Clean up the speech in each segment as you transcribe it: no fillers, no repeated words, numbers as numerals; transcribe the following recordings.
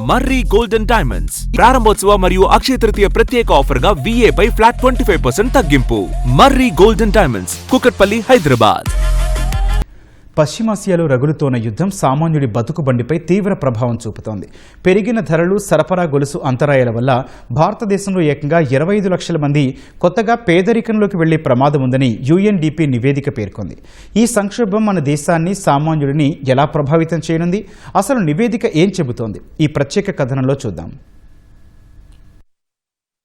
మర్రి golden diamonds ప్రారంభోత్సవ మరియు అక్షయ తృతీయ ప్రత్యేక ఆఫర్ గా VA పై ఫ్లాట్ 25% తగ్గింపు. మర్రి గోల్డెన్ డైమండ్స్, కుకట్పల్లి, హైదరాబాద్. పశ్చిమాసియాలో రగులుతోన్న యుద్ధం సామాన్యుడి బతుకుబండిపై తీవ్ర ప్రభావం చూపుతోంది. పెరిగిన ధరలు, సరఫరా గొలుసు అంతరాయాల వల్ల భారతదేశంలో ఏకంగా 25 లక్షల మంది కొత్తగా పేదరికంలోకి వెళ్లే ప్రమాదం ఉందని UNDP నివేదిక పేర్కొంది. ఈ సంక్షోభం మన దేశాన్ని, సామాన్యుడిని ఎలా ప్రభావితం చేయనుంది? అసలు నివేదిక ఏం చెబుతోంది? ఈ ప్రత్యేక కథనంలో చూద్దాం.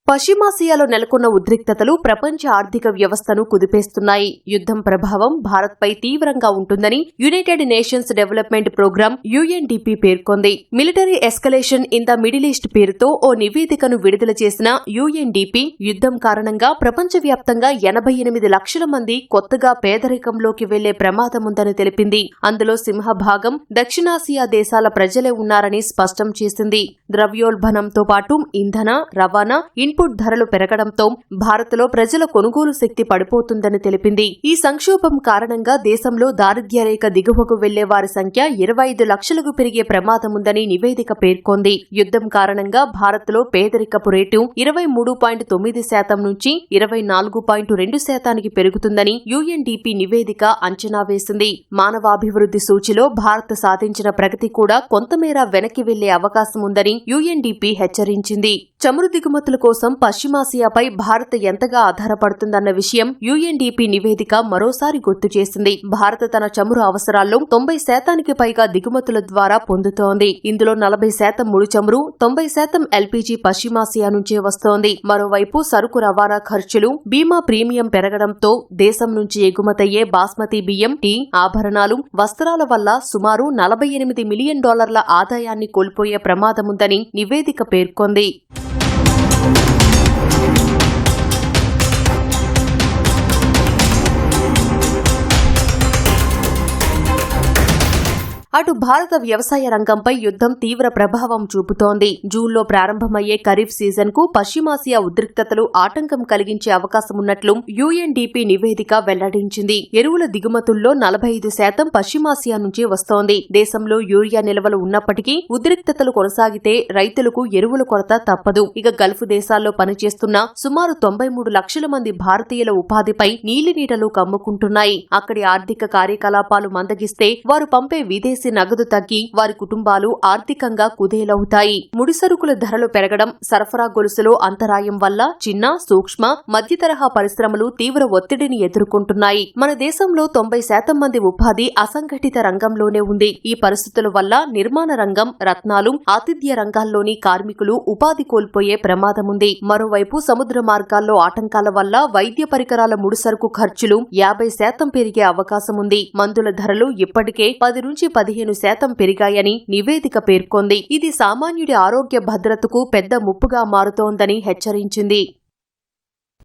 పశ్చిమాసియాలో నెలకొన్న ఉద్రిక్తతలు ప్రపంచ ఆర్థిక వ్యవస్థను కుదిపేస్తున్నాయి. యుద్ధం ప్రభావం భారత్పై తీవ్రంగా ఉంటుందని United Nations Development Programme UNDP పేర్కొంది. Military escalation in the Middle East పేరుతో ఓ నివేదికను విడుదల చేసిన UNDP యుద్ధం కారణంగా ప్రపంచవ్యాప్తంగా 88 లక్షల మంది కొత్తగా పేదరికంలోకి వెళ్లే ప్రమాదముందని తెలిపింది. అందులో సింహభాగం దక్షిణాసియా దేశాల ప్రజలే ఉన్నారని స్పష్టం చేసింది. ద్రవ్యోల్బణంతో పాటు ఇంధన, రవాణా, ఇన్పుట్ ధరలు పెరగడంతో భారత్లో ప్రజల కొనుగోలు శక్తి పడిపోతుందని తెలిపింది. ఈ సంక్షోభం కారణంగా దేశంలో దారిద్ర్య రేఖ దిగువకు వెళ్లే వారి సంఖ్య 25 లక్షలకు పెరిగే ప్రమాదముందని నివేదిక పేర్కొంది. యుద్ధం కారణంగా భారత్లో పేదరికపు రేటు 23.9% నుంచి 24.2% పెరుగుతుందని UNDP నివేదిక అంచనా వేసింది. మానవాభివృద్ధి సూచిలో భారత్ సాధించిన ప్రగతి కూడా కొంతమేర వెనక్కి వెళ్లే అవకాశం ఉందని UNDP హెచ్చరించింది. చమురు దిగుమతుల కోసం పశ్చిమాసియాపై భారత్ ఎంతగా ఆధారపడుతుందన్న విషయం UNDP నివేదిక మరోసారి గుర్తు చేసింది. భారత్ తన చమురు అవసరాల్లో 90% పైగా దిగుమతుల ద్వారా పొందుతోంది. ఇందులో 40% ముడి చమురు, 90% LPG పశ్చిమాసియా నుంచే వస్తోంది. మరోవైపు సరుకు రవాణా ఖర్చులు, బీమా ప్రీమియం పెరగడంతో దేశం నుంచి ఎగుమతయ్యే బాస్మతి బియ్యం, టీ, ఆభరణాలు, వస్త్రాల వల్ల సుమారు $48 మిలియన్ ఆదాయాన్ని కోల్పోయే ప్రమాదముందని నివేదిక పేర్కొంది. అటు భారత వ్యవసాయ రంగంపై యుద్ధం తీవ్ర ప్రభావం చూపుతోంది. జూన్లో ప్రారంభమయ్యే ఖరీఫ్ సీజన్ కు పశ్చిమాసియా ఉద్రిక్తతలు ఆటంకం కలిగించే అవకాశమున్నట్లు UNDP నివేదిక వెల్లడించింది. ఎరువుల దిగుమతుల్లో 45% పశ్చిమాసియా నుంచి వస్తోంది. దేశంలో యూరియా నిల్వలు ఉన్నప్పటికీ ఉద్రిక్తతలు కొనసాగితే రైతులకు ఎరువుల కొరత తప్పదు. ఇక గల్ఫ్ దేశాల్లో పనిచేస్తున్న సుమారు 93 లక్షల మంది భారతీయుల ఉపాధిపై నీలినీటలు కమ్ముకుంటున్నాయి. అక్కడి ఆర్థిక కార్యకలాపాలు మందగిస్తే వారు పంపే విదేశీ నగదు తగ్గి వారి కుటుంబాలు ఆర్థికంగా కుదేలవుతాయి. ముడిసరుకుల ధరలు పెరగడం, సరఫరా గొలుసులో అంతరాయం వల్ల చిన్న, సూక్ష్మ, మధ్య తరహా పరిశ్రమలు తీవ్ర ఒత్తిడిని ఎదుర్కొంటున్నాయి. మన దేశంలో 90% మంది ఉపాధి అసంఘటిత రంగంలోనే ఉంది. ఈ పరిస్థితుల వల్ల నిర్మాణ రంగం, రత్నాలు, ఆతిథ్య రంగాల్లోని కార్మికులు ఉపాధి కోల్పోయే ప్రమాదముంది. మరోవైపు సముద్ర మార్గాల్లో ఆటంకాల వల్ల వైద్య పరికరాల ముడిసరుకు ఖర్చులు 50% పెరిగే అవకాశముంది. మందుల ధరలు ఇప్పటికే 10 నుంచి 15% పెరిగాయని నివేదిక పేర్కొంది. ఇది సామాన్యుడి ఆరోగ్య భద్రతకు పెద్ద ముప్పుగా మారుతోందని హెచ్చరించింది.